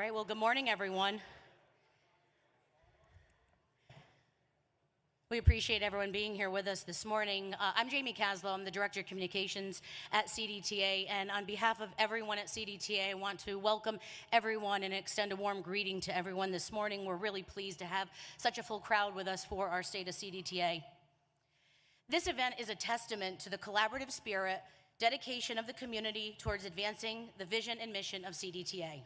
right, well, good morning, everyone. We appreciate everyone being here with us this morning. I'm Jamie Caslow. I'm the Director of Communications at CDTA, and on behalf of everyone at CDTA, I want to welcome everyone and extend a warm greeting to everyone this morning. We're really pleased to have such a full crowd with us for our State of CDTA. This event is a testament to the collaborative spirit, dedication of the community towards advancing the vision and mission of CDTA.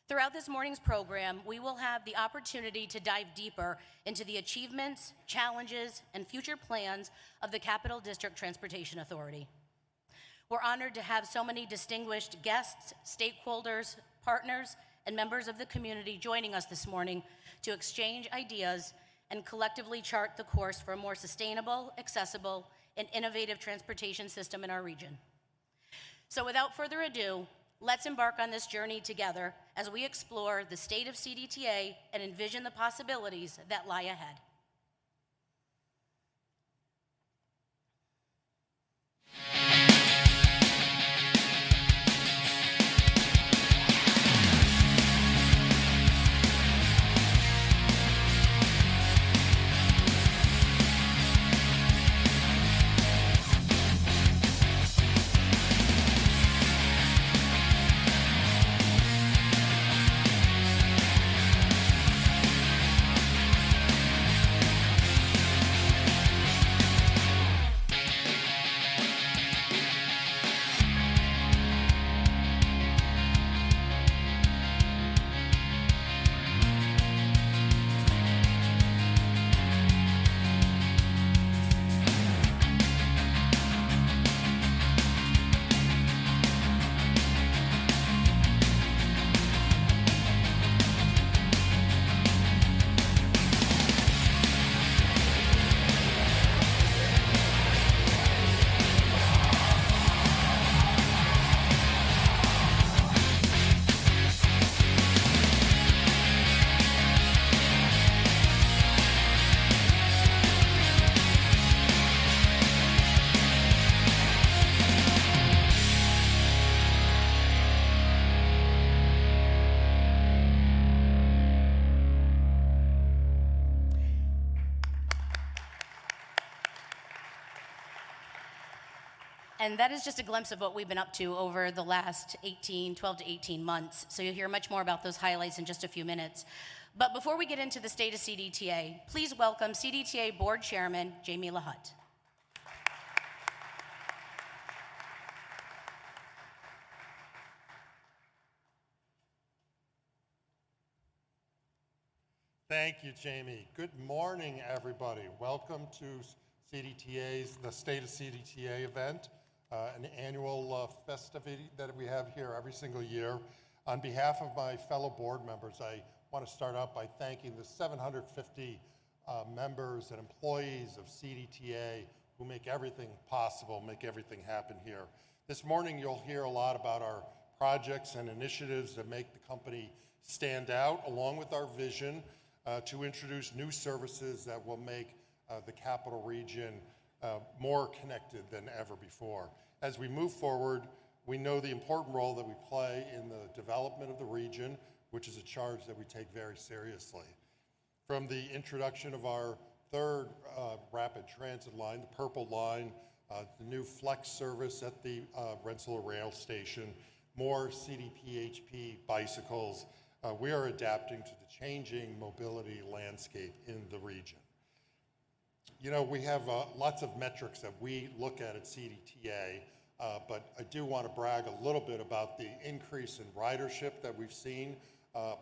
Throughout this morning's program, we will have the opportunity to dive deeper into the achievements, challenges, and future plans of the Capital District Transportation Authority. We're honored to have so many distinguished guests, stakeholders, partners, and members of the community joining us this morning to exchange ideas and collectively chart the course for a more sustainable, accessible, and innovative transportation system in our region. So without further ado, let's embark on this journey together as we explore the state of CDTA and envision the possibilities that lie ahead. And that is just a glimpse of what we've been up to over the last 12 to 18 months. So you'll hear much more about those highlights in just a few minutes. But before we get into the state of CDTA, please welcome CDTA Board Chairman Jamie LaHutte. Thank you, Jamie. Good morning, everybody. Welcome to CDTA's, the State of CDTA event, an annual festivity that we have here every single year. On behalf of my fellow board members, I want to start out by thanking the 750 members and employees of CDTA who make everything possible, make everything happen here. This morning, you'll hear a lot about our projects and initiatives that make the company stand out, along with our vision to introduce new services that will make the capital region more connected than ever before. As we move forward, we know the important role that we play in the development of the region, which is a charge that we take very seriously. From the introduction of our third rapid transit line, the Purple Line, the new flex service at the Rensselaer Rail Station, more CDPHP bicycles, we are adapting to the changing mobility landscape in the region. You know, we have lots of metrics that we look at CDTA, but I do want to brag a little bit about the increase in ridership that we've seen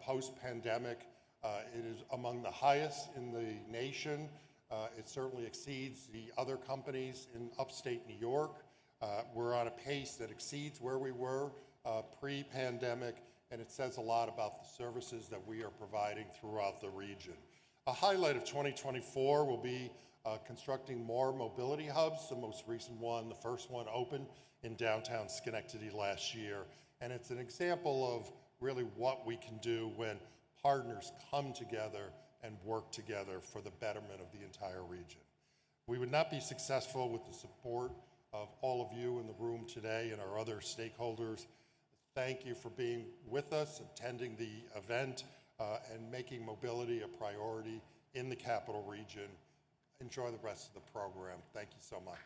post-pandemic. It is among the highest in the nation. It certainly exceeds the other companies in upstate New York. We're on a pace that exceeds where we were pre-pandemic, and it says a lot about the services that we are providing throughout the region. A highlight of 2024 will be constructing more mobility hubs. The most recent one, the first one, opened in downtown Schenectady last year. And it's an example of really what we can do when partners come together and work together for the betterment of the entire region. We would not be successful with the support of all of you in the room today and our other stakeholders. thank you for being with us, attending the event, and making mobility a priority in the capital region. Enjoy the rest of the program. Thank you so much.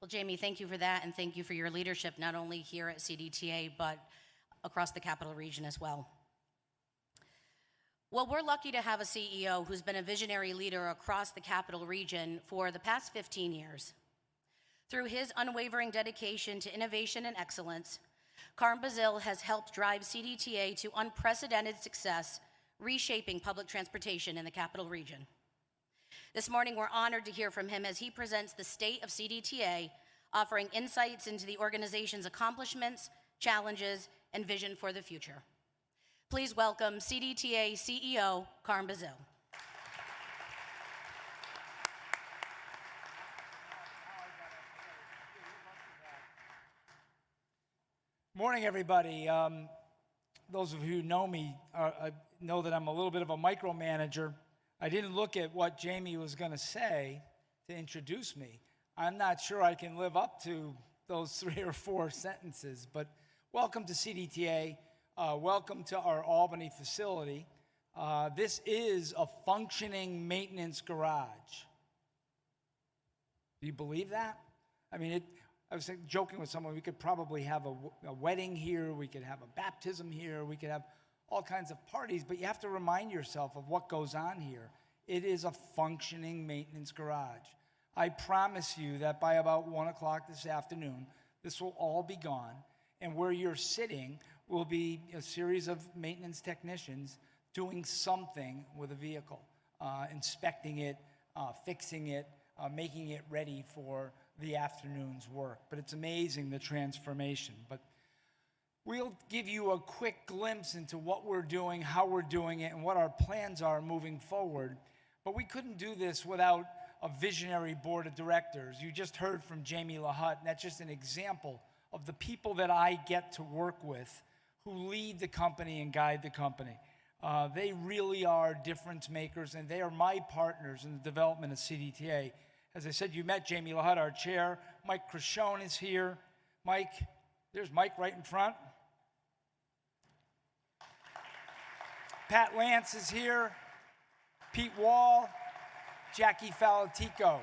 Well, Jamie, thank you for that, and thank you for your leadership, not only here at CDTA, but across the capital region as well. Well, we're lucky to have a CEO who's been a visionary leader across the capital region for the past 15 years. Through his unwavering dedication to innovation and excellence, Carm Bazil has helped drive CDTA to unprecedented success, reshaping public transportation in the capital region. This morning, we're honored to hear from him as he presents the State of CDTA, offering insights into the organization's accomplishments, challenges, and vision for the future. Please welcome CDTA CEO, Carm Bazil. Morning, everybody. Those of you who know me know that I'm a little bit of a micromanager. I didn't look at what Jamie was going to say to introduce me. I'm not sure I can live up to those 3 or 4 sentences, but welcome to CDTA. Welcome to our Albany facility. This is a functioning maintenance garage. Do you believe that? I mean, I was joking with someone, we could probably have a wedding here, we could have a baptism here, we could have all kinds of parties, but you have to remind yourself of what goes on here. It is a functioning maintenance garage. I promise you that by about 1 o'clock this afternoon, this will all be gone, and where you're sitting will be a series of maintenance technicians doing something with a vehicle, inspecting it, fixing it, making it ready for the afternoon's work. But it's amazing, the transformation. But we'll give you a quick glimpse into what we're doing, how we're doing it, and what our plans are moving forward. But we couldn't do this without a visionary board of directors. You just heard from Jamie LaHutte, and that's just an example of the people that I get to work with who lead the company and guide the company. They really are difference makers, and they are my partners in the development of CDTA. As I said, you met Jamie LaHutte, our chair. Mike Crishone is here. Mike, there's Mike right in front. Pat Lance is here. Pete Wall, Jackie Falatico,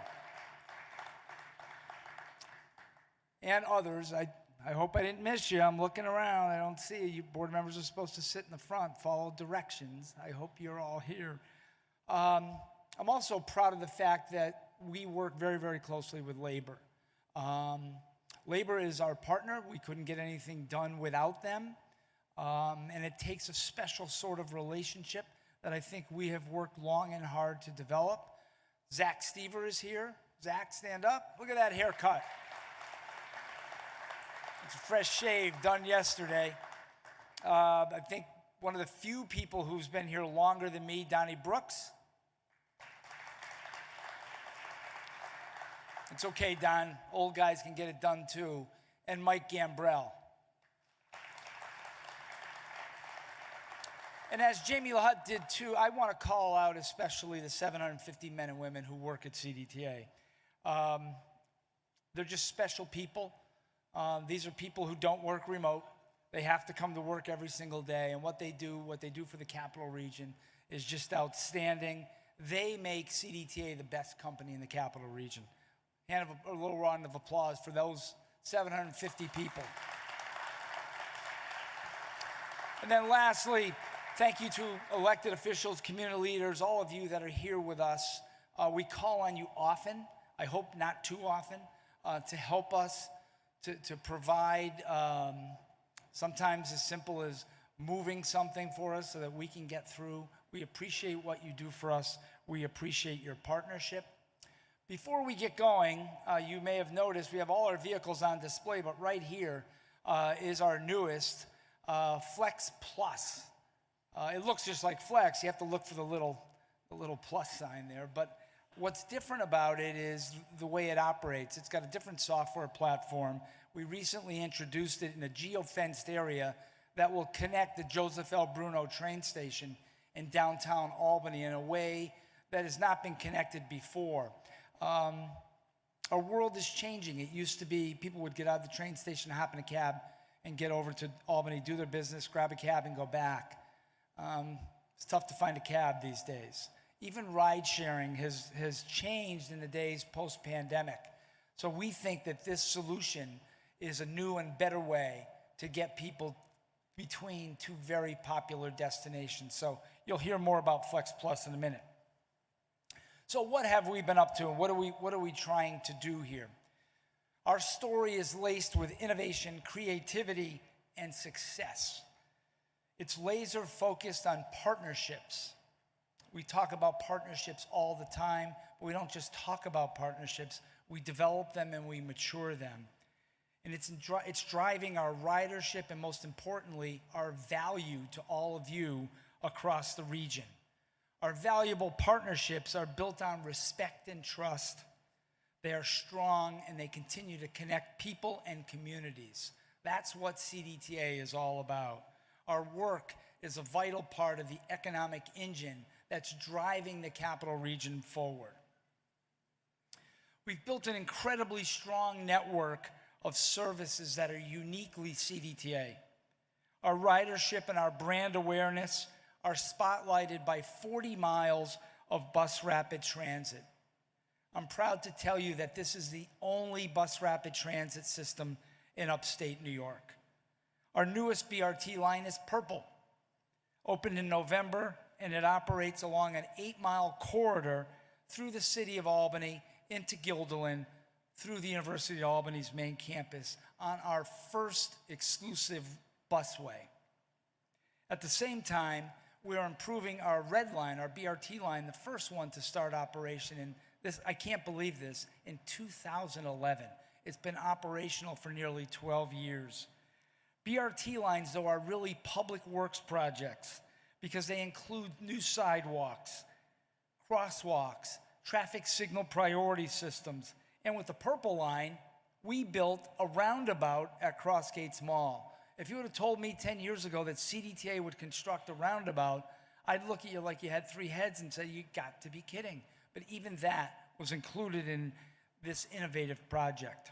and others. I hope I didn't miss you. I'm looking around. I don't see you. Board members are supposed to sit in the front, follow directions. I hope you're all here. I'm also proud of the fact that we work very, very closely with labor. Labor is our partner. We couldn't get anything done without them. And it takes a special sort of relationship that I think we have worked long and hard to develop. Zach Stever is here. Zach, stand up. Look at that haircut. It's a fresh shave done yesterday. I think one of the few people who's been here longer than me, Donnie Brooks. It's okay, Don. Old guys can get it done too. And Mike Gambrell. And as Jamie LaHutte did too, I want to call out especially the 750 men and women who work at CDTA. They're just special people. These are people who don't work remote. They have to come to work every single day, and what they do for the capital region is just outstanding. They make CDTA the best company in the capital region. A little round of applause for those 750 people. And then lastly, thank you to elected officials, community leaders, all of you that are here with us. We call on you often, I hope not too often, to help us, to provide sometimes as simple as moving something for us so that we can get through. We appreciate what you do for us. We appreciate your partnership. Before we get going, you may have noticed we have all our vehicles on display, but right here is our newest Flex Plus. It looks just like Flex. You have to look for the little plus sign there. But what's different about it is the way it operates. It's got a different software platform. We recently introduced it in a geo-fenced area that will connect the Joseph L. Bruno train station in downtown Albany in a way that has not been connected before. our world is changing. It used to be people would get out of the train station, hop in a cab, and get over to Albany, do their business, grab a cab, and go back. It's tough to find a cab these days. Even ride sharing has changed in the days post-pandemic. So we think that this solution is a new and better way to get people between two very popular destinations. So you'll hear more about Flex Plus in a minute. So what have we been up to, and what are we trying to do here? Our story is laced with innovation, creativity, and success. It's laser focused on partnerships. We talk about partnerships all the time, but we don't just talk about partnerships. We develop them and we mature them. And it's driving our ridership and, most importantly, our value to all of you across the region. Our valuable partnerships are built on respect and trust. They are strong and they continue to connect people and communities. That's what CDTA is all about. Our work is a vital part of the economic engine that's driving the capital region forward. We've built an incredibly strong network of services that are uniquely CDTA. Our ridership and our brand awareness are spotlighted by 40 miles of bus rapid transit. I'm proud to tell you that this is the only bus rapid transit system in upstate New York. Our newest BRT line is Purple. Opened in November, and it operates along an 8-mile corridor through the city of Albany into Guilderland, through the University of Albany's main campus on our first exclusive busway. At the same time, we are improving our red line, our BRT line, the first one to start operation in this, I can't believe this, in 2011. It's been operational for nearly 12 years. BRT lines, though, are really public works projects because they include new sidewalks, crosswalks, traffic signal priority systems. And with the Purple line, we built a roundabout at Crossgates Mall. If you would have told me 10 years ago that CDTA would construct a roundabout, I'd look at you like you had three heads and say, you got to be kidding. But even that was included in this innovative project.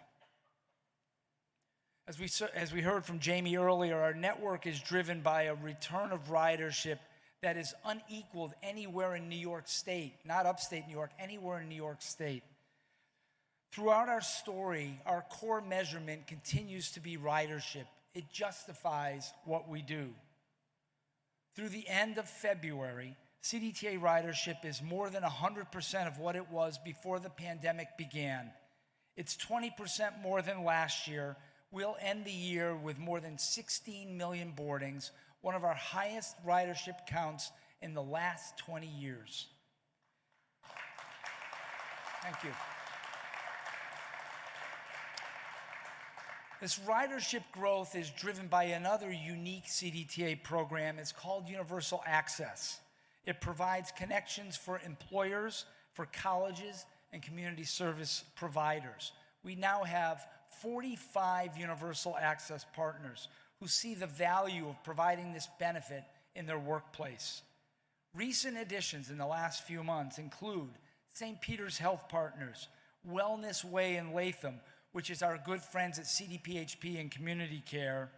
As we heard from Jamie earlier, our network is driven by a return of ridership that is unequaled anywhere in New York State, not upstate New York, anywhere in New York State. Throughout our story, our core measurement continues to be ridership. It justifies what we do. Through the end of February, CDTA ridership is more than 100% of what it was before the pandemic began. It's 20% more than last year. We'll end the year with more than 16 million boardings, one of our highest ridership counts in the last 20 years. Thank you. This ridership growth is driven by another unique CDTA program. It's called Universal Access. It provides connections for employers, for colleges, and community service providers. We now have 45 Universal Access partners who see the value of providing this benefit in their workplace. Recent additions in the last few months include St. Peter's Health Partners, Wellness Way in Latham, which is our good friends at CDPHP and Community Care,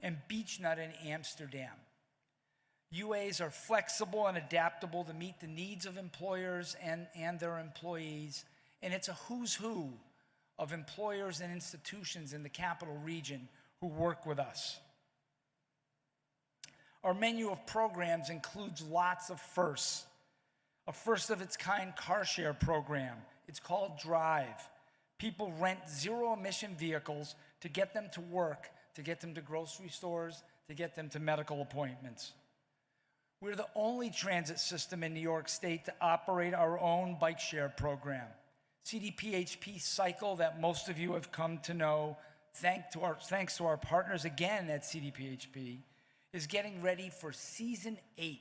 and Beechnut in Amsterdam. UAs are flexible and adaptable to meet the needs of employers and their employees, and it's a who's who of employers and institutions in the capital region who work with us. Our menu of programs includes lots of firsts. A first of its kind car share program. It's called Drive. People rent zero-emission vehicles to get them to work, to get them to grocery stores, to get them to medical appointments. We're the only transit system in New York State to operate our own bike share program. CDPHP Cycle, that most of you have come to know, thanks to our partners again at CDPHP, is getting ready for season 8.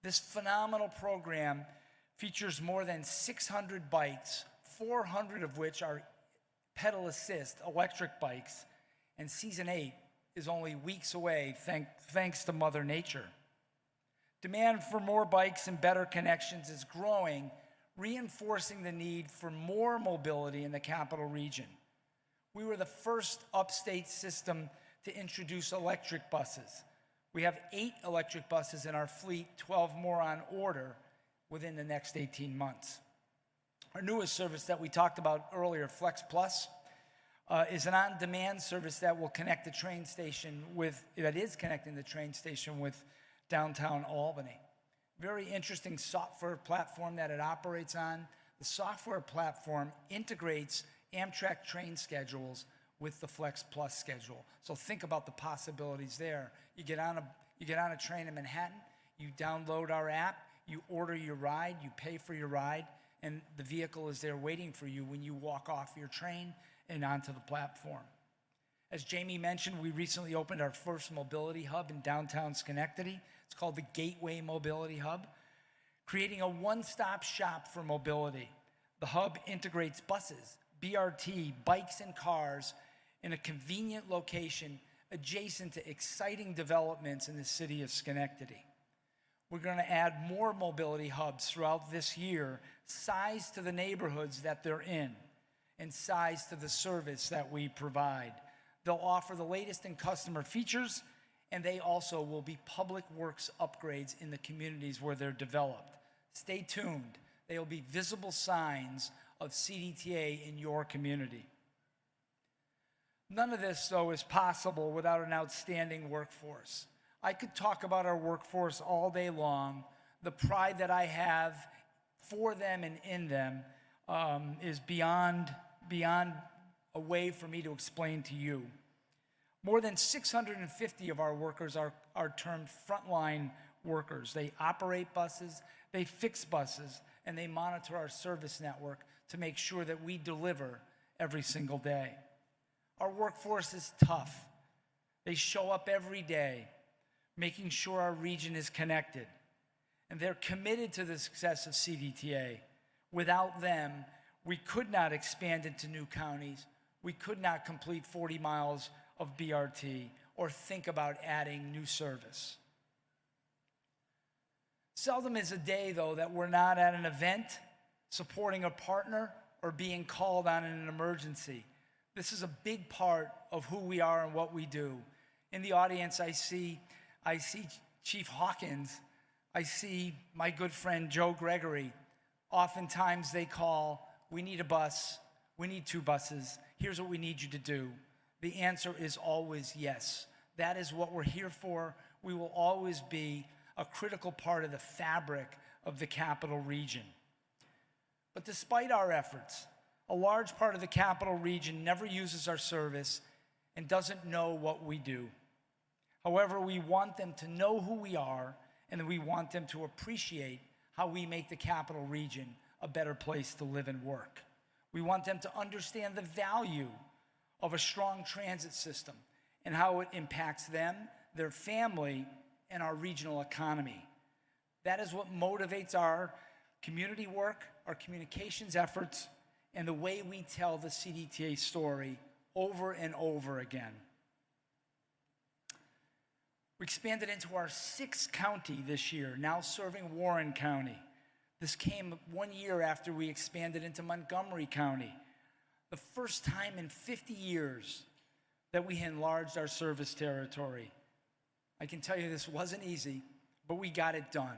This phenomenal program features more than 600 bikes, 400 of which are pedal assist electric bikes, and season 8 is only weeks away thanks to Mother Nature. Demand for more bikes and better connections is growing, reinforcing the need for more mobility in the capital region. We were the first upstate system to introduce electric buses. We have 8 electric buses in our fleet, 12 more on order within the next 18 months. Our newest service that we talked about earlier, Flex Plus, is an on-demand service that will connect the train station with, that is connecting the train station with downtown Albany. Very interesting software platform that it operates on. The software platform integrates Amtrak train schedules with the Flex Plus schedule. So think about the possibilities there. You get on a train in Manhattan, you download our app, you order your ride, you pay for your ride, and the vehicle is there waiting for you when you walk off your train and onto the platform. As Jamie mentioned, we recently opened our first mobility hub in downtown Schenectady. It's called the Gateway Mobility Hub, creating a one-stop shop for mobility. The hub integrates buses, BRT, bikes, and cars in a convenient location adjacent to exciting developments in the city of Schenectady. We're going to add more mobility hubs throughout this year, sized to the neighborhoods that they're in and sized to the service that we provide. They'll offer the latest in customer features, and they also will be public works upgrades in the communities where they're developed. Stay tuned. They will be visible signs of CDTA in your community. None of this, though, is possible without an outstanding workforce. I could talk about our workforce all day long. The pride that I have for them and in them is beyond a way for me to explain to you. More than 650 of our workers are termed frontline workers. They operate buses, they fix buses, and they monitor our service network to make sure that we deliver every single day. Our workforce is tough. They show up every day, making sure our region is connected. And they're committed to the success of CDTA. Without them, we could not expand into new counties. We could not complete 40 miles of BRT or think about adding new service. Seldom is a day, though, that we're not at an event, supporting a partner, or being called on in an emergency. This is a big part of who we are and what we do. In the audience, I see Chief Hawkins. I see my good friend Joe Gregory. Oftentimes they call, we need a bus, we need 2 buses, here's what we need you to do. The answer is always yes. That is what we're here for. We will always be a critical part of the fabric of the capital region. But despite our efforts, a large part of the capital region never uses our service and doesn't know what we do. However, we want them to know who we are, and we want them to appreciate how we make the capital region a better place to live and work. We want them to understand the value of a strong transit system and how it impacts them, their family, and our regional economy. That is what motivates our community work, our communications efforts, and the way we tell the CDTA story over and over again. We expanded into our 6th county this year, now serving Warren County. This came 1 year after we expanded into Montgomery County, the first time in 50 years that we enlarged our service territory. I can tell you this wasn't easy, but we got it done.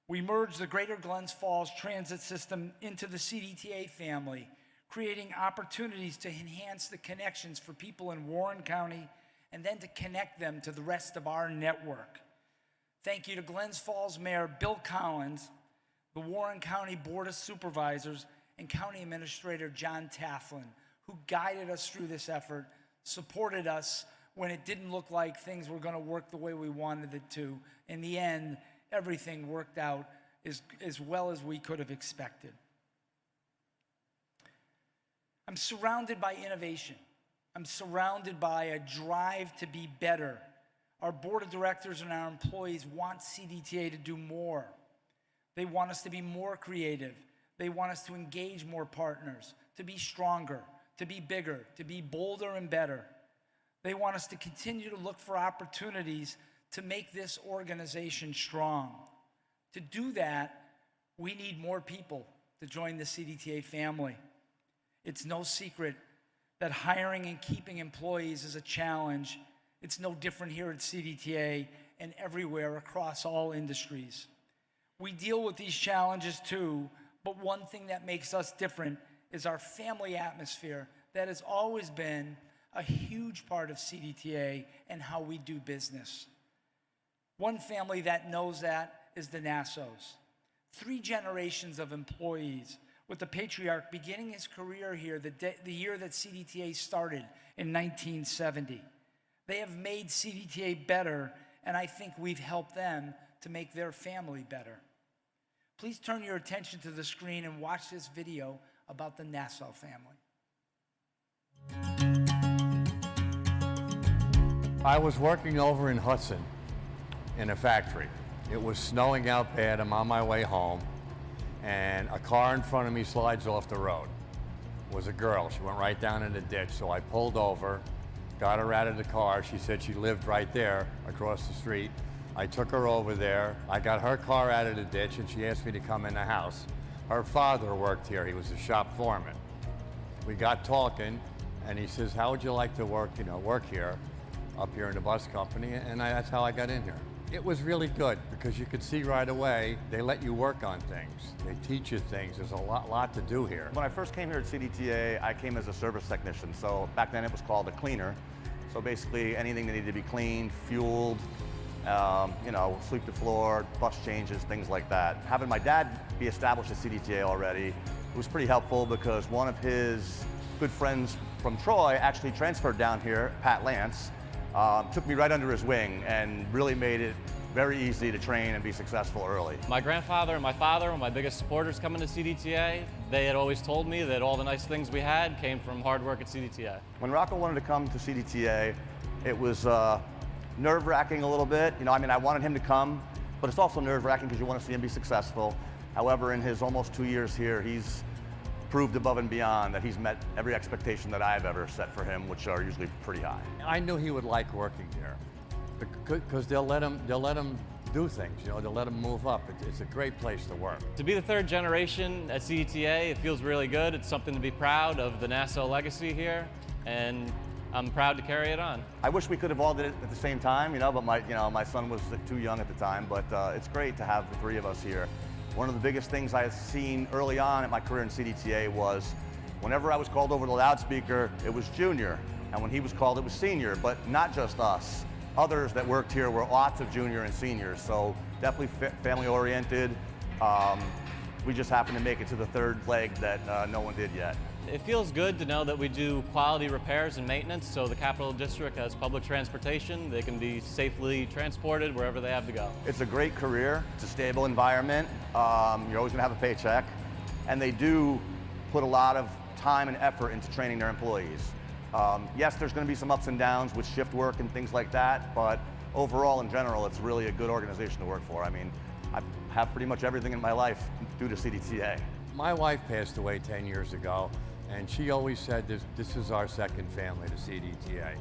We merged the Greater Glens Falls transit system into the CDTA family, creating opportunities to enhance the connections for people in Warren County and then to connect them to the rest of our network. Thank you to Glens Falls Mayor Bill Collins, the Warren County Board of Supervisors, and County Administrator John Taflin, who guided us through this effort, supported us when it didn't look like things were going to work the way we wanted it to. In the end, everything worked out as well as we could have expected. I'm surrounded by innovation. I'm surrounded by a drive to be better. Our board of directors and our employees want CDTA to do more. They want us to be more creative. They want us to engage more partners, to be stronger, to be bigger, to be bolder and better. They want us to continue to look for opportunities to make this organization strong. To do that, we need more people. to join the CDTA family. It's no secret that hiring and keeping employees is a challenge. It's no different here at CDTA and everywhere across all industries. We deal with these challenges too, but one thing that makes us different is our family atmosphere that has always been a huge part of CDTA and how we do business. One family that knows that is the Nassos. 3 generations of employees, with the patriarch beginning his career here the year that CDTA started in 1970. They have made CDTA better, and I think we've helped them to make their family better. Please turn your attention to the screen and watch this video about the Nassau family. I was working over in Hudson in a factory. It was snowing out bad. I'm on my way home, and a car in front of me slides off the road. It was a girl. She went right down in the ditch, so I pulled over, got her out of the car. She said she lived right there across the street. I took her over there. I got her car out of the ditch, and she asked me to come in the house. Her father worked here. He was a shop foreman. We got talking, and he says, "How would you like to work here, up here in the bus company?" And that's how I got in here. It was really good because you could see right away they let you work on things. They teach you things. There's a lot to do here. When I first came here at CDTA, I came as a service technician. So back then it was called a cleaner. So basically anything that needed to be cleaned, fueled, sweep the floor, bus changes, things like that. Having my dad be established at CDTA already was pretty helpful because one of his good friends from Troy actually transferred down here, Pat Lance, took me right under his wing and really made it very easy to train and be successful early. My grandfather and my father were my biggest supporters coming to CDTA. They had always told me that all the nice things we had came from hard work at CDTA. When Rocco wanted to come to CDTA, it was nerve-wracking a little bit. I wanted him to come, but it's also nerve-wracking because you want to see him be successful. However, in his almost 2 years here, he's proved above and beyond that he's met every expectation that I've ever set for him, which are usually pretty high. I knew he would like working here because they'll let him do things. They'll let him move up. It's a great place to work. To be the 3rd generation at CDTA, it feels really good. It's something to be proud of the Nassau legacy here, and I'm proud to carry it on. I wish we could have all did it at the same time, but my son was too young at the time, but it's great to have the 3 of us here. One of the biggest things I had seen early on in my career in CDTA was whenever I was called over the loudspeaker, it was junior, and when he was called, it was senior, but not just us. Others that worked here were lots of junior and seniors, so definitely family-oriented. We just happened to make it to the 3rd leg that no one did yet. It feels good to know that we do quality repairs and maintenance, so the Capital District has public transportation. They can be safely transported wherever they have to go. It's a great career. It's a stable environment. You're always going to have a paycheck. And they do put a lot of time and effort into training their employees. Yes, there's going to be some ups and downs with shift work and things like that, but overall, in general, it's really a good organization to work for. I have pretty much everything in my life due to CDTA. My wife passed away 10 years ago, and she always said this is our second family to CDTA.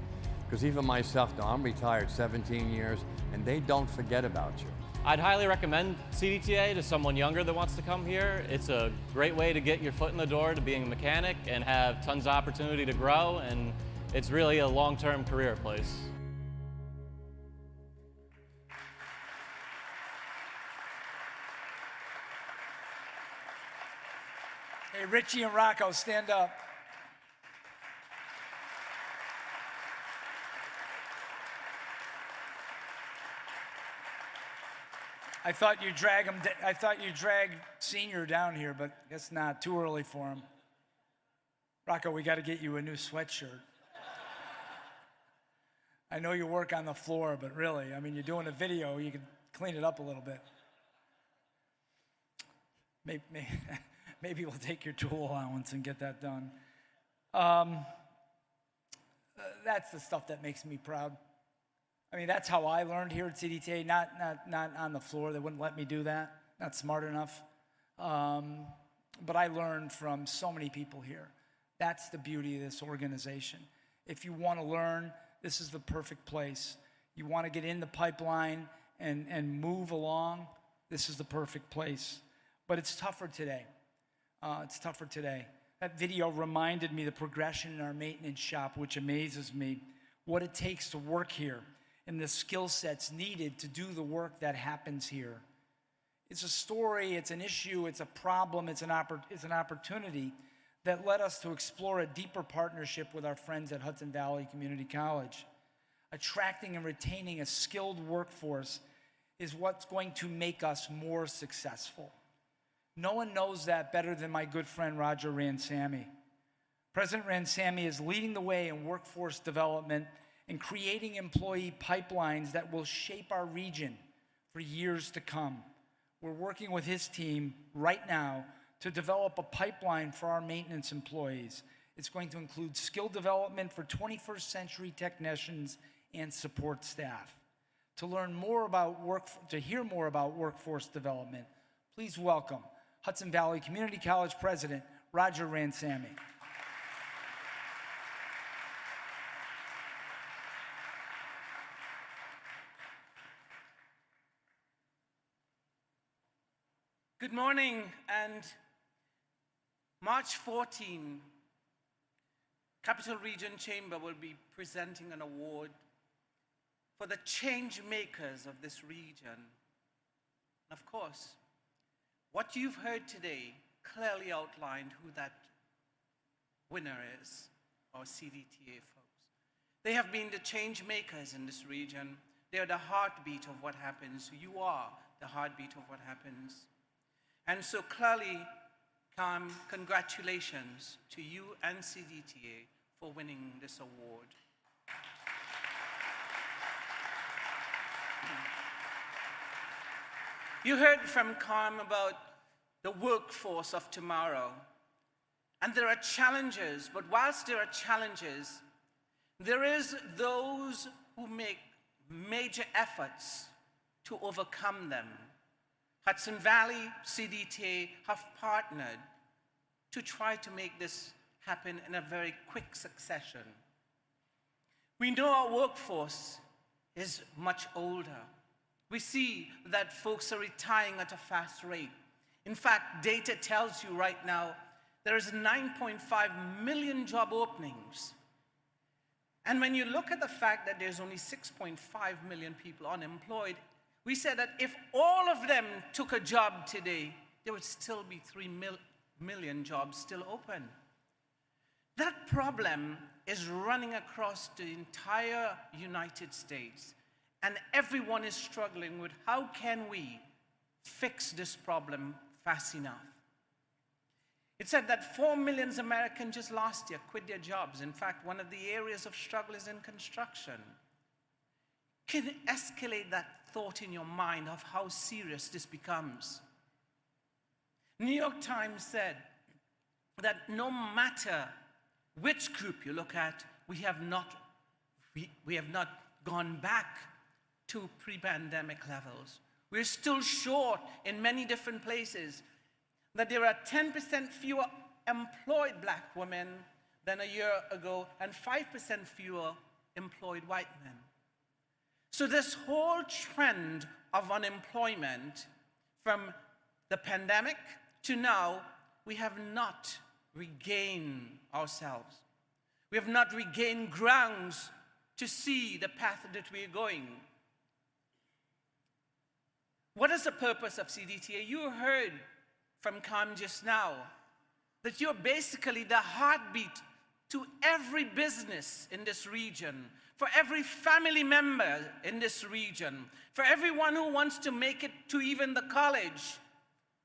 Because even myself, now I'm retired 17 years, and they don't forget about you. I'd highly recommend CDTA to someone younger that wants to come here. It's a great way to get your foot in the door to being a mechanic and have tons of opportunity to grow, and it's really a long-term career place. Hey, Richie and Rocco, stand up. I thought you'd drag Senior down here, but guess not. Too early for him. Rocco, we got to get you a new sweatshirt. I know you work on the floor, but really, you're doing a video. You could clean it up a little bit. Maybe we'll take your tool allowance and get that done. That's the stuff that makes me proud. That's how I learned here at CDTA, not on the floor. They wouldn't let me do that. Not smart enough. But I learned from so many people here. That's the beauty of this organization. If you want to learn, this is the perfect place. You want to get in the pipeline and move along, this is the perfect place. But it's tougher today. It's tougher today. That video reminded me the progression in our maintenance shop, which amazes me, what it takes to work here and the skill sets needed to do the work that happens here. It's a story, it's an issue, it's a problem, it's an opportunity that led us to explore a deeper partnership with our friends at Hudson Valley Community College. Attracting and retaining a skilled workforce is what's going to make us more successful. No one knows that better than my good friend Roger Ransamy. President Ransamy is leading the way in workforce development and creating employee pipelines that will shape our region for years to come. We're working with his team right now to develop a pipeline for our maintenance employees. It's going to include skill development for 21st century technicians and support staff. To hear more about workforce development, please welcome Hudson Valley Community College President Roger Ransamy. Good morning, and March 14, Capital Region Chamber will be presenting an award for the change makers of this region. Of course, what you've heard today clearly outlined who that winner is, our CDTA folks. They have been the change makers in this region. They are the heartbeat of what happens. You are the heartbeat of what happens. And so clearly, congratulations to you and CDTA for winning this award. You heard from Carm about the workforce of tomorrow. And there are challenges, but whilst there are challenges, there is those who make major efforts to overcome them. Hudson Valley CDTA have partnered to try to make this happen in a very quick succession. We know our workforce is much older. We see that folks are retiring at a fast rate. In fact, data tells you right now there is 9.5 million job openings. And when you look at the fact that there's only 6.5 million people unemployed, we said that if all of them took a job today, there would still be 3 million jobs still open. That problem is running across the entire United States, and everyone is struggling with how can we fix this problem fast enough. It said that 4 million Americans just last year quit their jobs. In fact, one of the areas of struggle is in construction. Can you escalate that thought in your mind of how serious this becomes? New York Times said that no matter which group you look at, we have not gone back to pre-pandemic levels. We're still short in many different places, that there are 10% fewer employed black women than a year ago and 5% fewer employed white men. So this whole trend of unemployment from the pandemic to now, we have not regained ourselves. We have not regained grounds to see the path that we're going. What is the purpose of CDTA? You heard from Cam just now that you're basically the heartbeat to every business in this region, for every family member in this region, for everyone who wants to make it to even the college,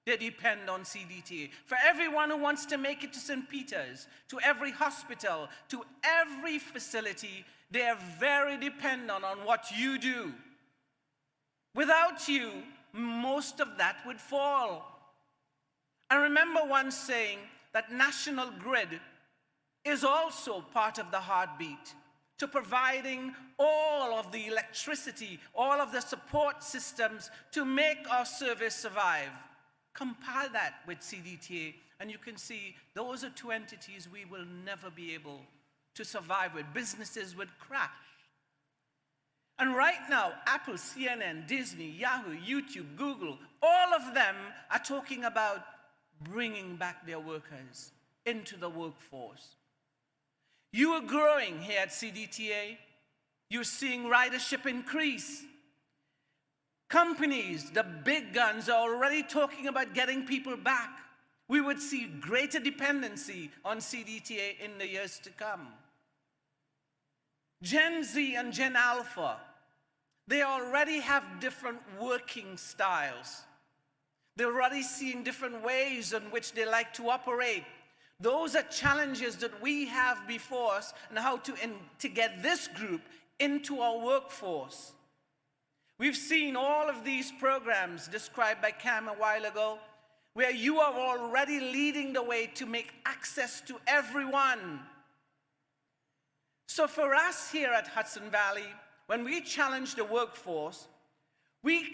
they depend on CDTA. For everyone who wants to make it to St. Peter's, to every hospital, to every facility, they are very dependent on what you do. Without you, most of that would fall. I remember once saying that National Grid is also part of the heartbeat to providing all of the electricity, all of the support systems to make our service survive. Compare that with CDTA, and you can see those are two entities we will never be able to survive with. Businesses would crash. And right now, Apple, CNN, Disney, Yahoo, YouTube, Google, all of them are talking about bringing back their workers into the workforce. You are growing here at CDTA. You're seeing ridership increase. Companies, the big guns, are already talking about getting people back. We would see greater dependency on CDTA in the years to come. Gen Z and Gen Alpha, they already have different working styles. They're already seeing different ways in which they like to operate. Those are challenges that we have before us and how to get this group into our workforce. We've seen all of these programs described by Cam a while ago, where you are already leading the way to make access to everyone. So for us here at Hudson Valley, when we challenge the workforce, we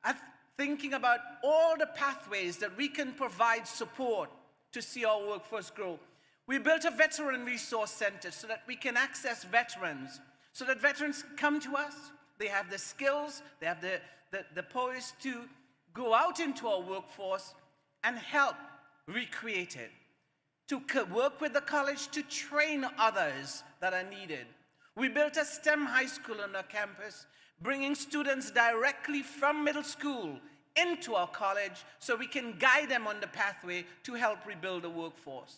are thinking about all the pathways that we can provide support to see our workforce grow. We built a veteran resource center so that we can access veterans, so that veterans can come to us. They have the skills, they have the poise to go out into our workforce and help recreate it, to work with the college to train others that are needed. We built a STEM high school on our campus, bringing students directly from middle school into our college so we can guide them on the pathway to help rebuild the workforce.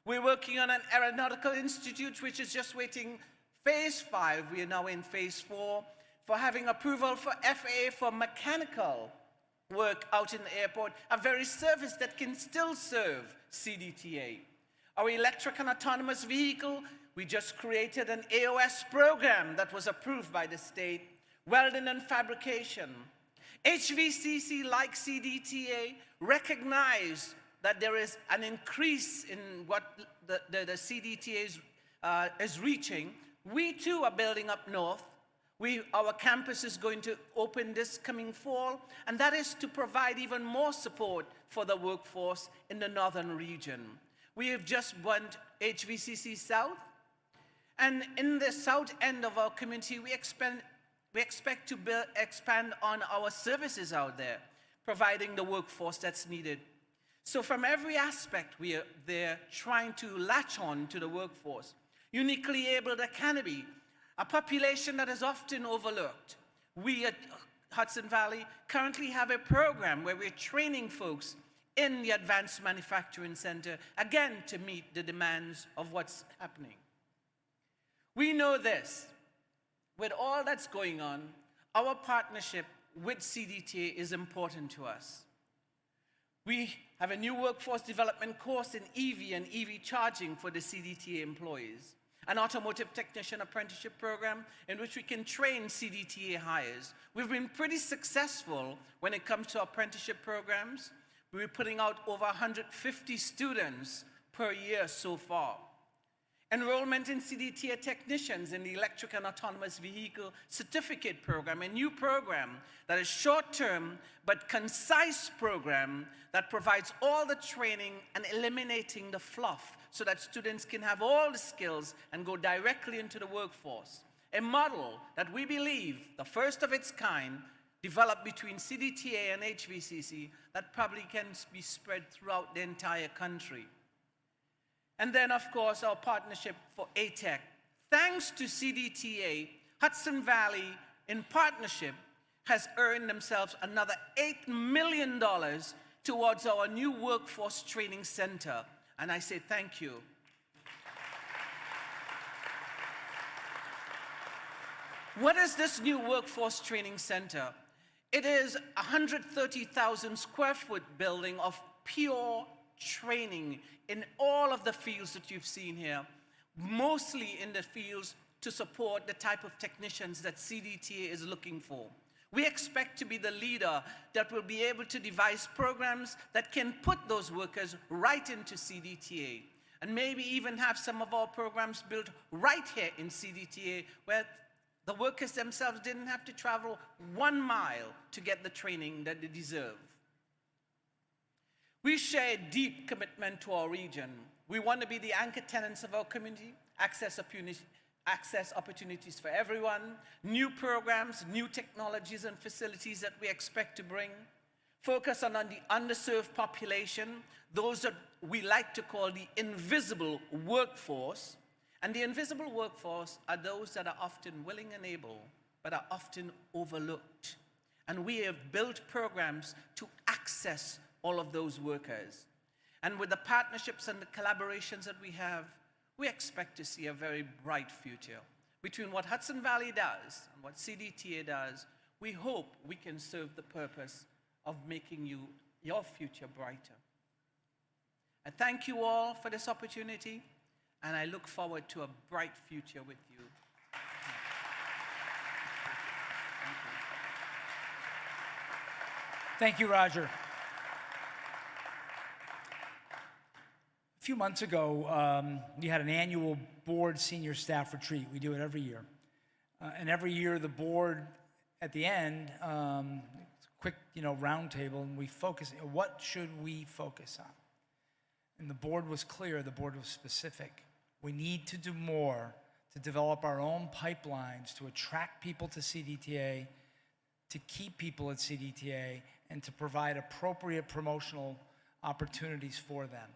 We're working on an aeronautical institute, which is just waiting phase 5. We are now in phase 4 for having approval for FAA for mechanical work out in the airport, a very service that can still serve CDTA. Our electric and autonomous vehicle, we just created an AOS program that was approved by the state, welding and fabrication. HVCC, like CDTA, recognize that there is an increase in what the CDTA is reaching. We too are building up north. Our campus is going to open this coming fall, and that is to provide even more support for the workforce in the northern region. We have just won HVCC South, and in the south end of our community, we expect to expand on our services out there, providing the workforce that's needed. So from every aspect, we are there trying to latch on to the workforce. Uniquely Abled Academy, a population that is often overlooked. We at Hudson Valley currently have a program where we're training folks in the Advanced Manufacturing Center, again, to meet the demands of what's happening. We know this. With all that's going on, our partnership with CDTA is important to us. We have a new workforce development course in EV and EV charging for the CDTA employees, an automotive technician apprenticeship program in which we can train CDTA hires. We've been pretty successful when it comes to apprenticeship programs. We're putting out over 150 students per year so far. Enrollment in CDTA technicians in the electric and autonomous vehicle certificate program, a new program that is short-term but concise program that provides all the training and eliminating the fluff so that students can have all the skills and go directly into the workforce. A model that we believe, the first of its kind, developed between CDTA and HVCC that probably can be spread throughout the entire country. And then, of course, our partnership for ATEC. Thanks to CDTA, Hudson Valley, in partnership, has earned themselves another $8 million towards our new workforce training center. And I say thank you. What is this new workforce training center? It is a 130,000 square foot building of pure training in all of the fields that you've seen here, mostly in the fields to support the type of technicians that CDTA is looking for. We expect to be the leader that will be able to devise programs that can put those workers right into CDTA, and maybe even have some of our programs built right here in CDTA, where the workers themselves didn't have to travel 1 mile to get the training that they deserve. We share a deep commitment to our region. We want to be the anchor tenants of our community, access opportunities for everyone, new programs, new technologies and facilities that we expect to bring. focus on the underserved population, those that we like to call the invisible workforce. And the invisible workforce are those that are often willing and able, but are often overlooked. And we have built programs to access all of those workers. And with the partnerships and the collaborations that we have, we expect to see a very bright future. Between what Hudson Valley does and what CDTA does, we hope we can serve the purpose of making your future brighter. I thank you all for this opportunity, and I look forward to a bright future with you. Thank you, Roger. A few months ago, we had an annual board senior staff retreat. We do it every year. And every year, the board, at the end, quick, round table, and we focus, what should we focus on? And the board was clear, the board was specific. We need to do more to develop our own pipelines to attract people to CDTA, to keep people at CDTA, and to provide appropriate promotional opportunities for them.